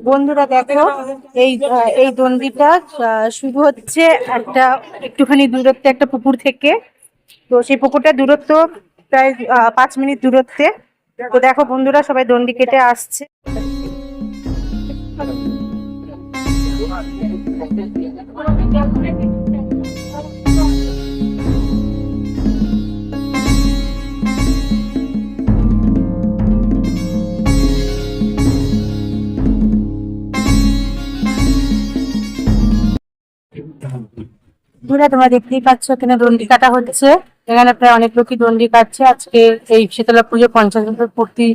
বন্ধুরা দেখো, এই দণ্ডিটা শুরু হচ্ছে একটা একটুখানি দূরত্বে একটা পুকুর থেকে। তো সেই পুকুরটা দূরত্ব প্রায় 5 মিনিট দূরত্বে। তো দেখো বন্ধুরা, সবাই দণ্ডি কেটে আসছে। বন্ধুরা, তোমরা দেখতেই পাচ্ছ এখানে দণ্ডি কাটা হচ্ছে। এখানে প্রায় অনেক লোকই দণ্ডি কাটছে। আজকে এই শীতলা পুজো 50 বছর পূর্তি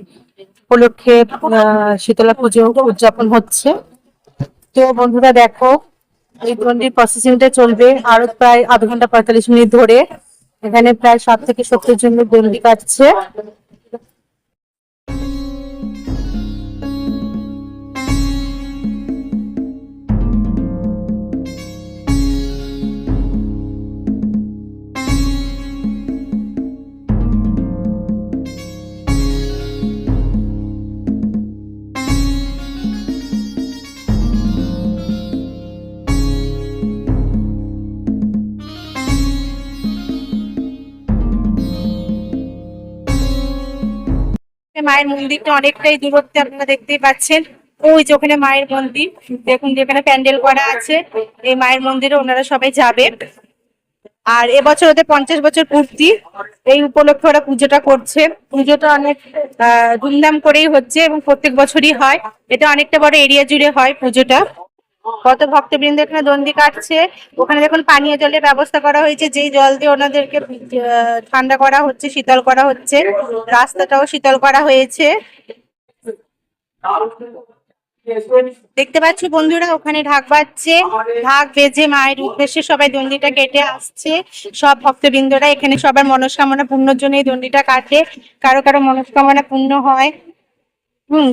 উপলক্ষে শীতলা পুজো উদযাপন হচ্ছে। তো বন্ধুরা দেখো, এই দণ্ডির প্রসেসিংটা চলবে আরো প্রায় আধ ঘন্টা 45 মিনিট ধরে। এখানে প্রায় 60 থেকে 70 জন দণ্ডি কাটছে। মায়ের মন্দিরটা অনেকটাই দূরত্বে, আপনারা দেখতেই পাচ্ছেন। ওই যে ওখানে মায়ের মন্দির দেখুন, যেখানে প্যান্ডেল করা আছে। এই মায়ের মন্দিরে ওনারা সবাই যাবে। আর এবছর ওদের 50 বছর পূর্তি, এই উপলক্ষে ওরা পুজোটা করছে। পুজোটা অনেক ধুমধাম করেই হচ্ছে এবং প্রত্যেক বছরই হয়। এটা অনেকটা বড় এরিয়া জুড়ে হয় পুজোটা। কত ভক্তবৃন্দ এখানে দণ্ডি কাটছে। ওখানে দেখুন পানীয় জলের ব্যবস্থা করা হয়েছে, যেই জল দিয়ে ওনাদেরকে ঠান্ডা করা হচ্ছে, শীতল করা হচ্ছে। রাস্তাটাও শীতল করা হয়েছে। দেখতে পাচ্ছি বন্ধুরা, ওখানে ঢাক বাজছে। ঢাক বেজে মায়ের উদ্দেশ্যে সবাই দণ্ডিটা কেটে আসছে। সব ভক্তবৃন্দরা এখানে সবার মনস্কামনা পূর্ণর জন্য এই দণ্ডিটা কাটে। কারো কারো মনস্কামনা পূর্ণ হয়,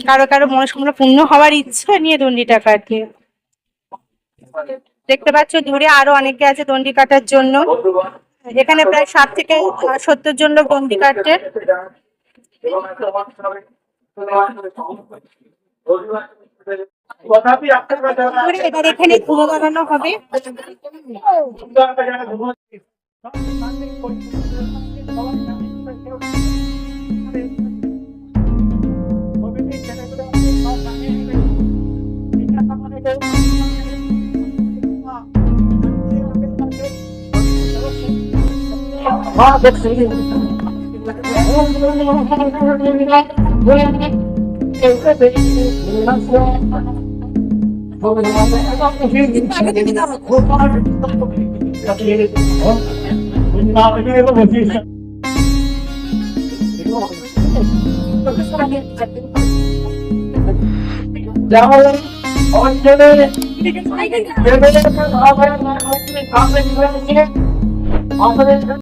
কারো কারো মনস্কামনা পূর্ণ হওয়ার ইচ্ছা নিয়ে দণ্ডিটা কাটে। দেখতে পাচ্ছ দূরে আরো অনেকে আছে দণ্ডি কাটার জন্য। এখানে প্রায় 60 থেকে 70 জন লোক দণ্ডি কাটে। এবার এখানে ধুলো বানানো হবে।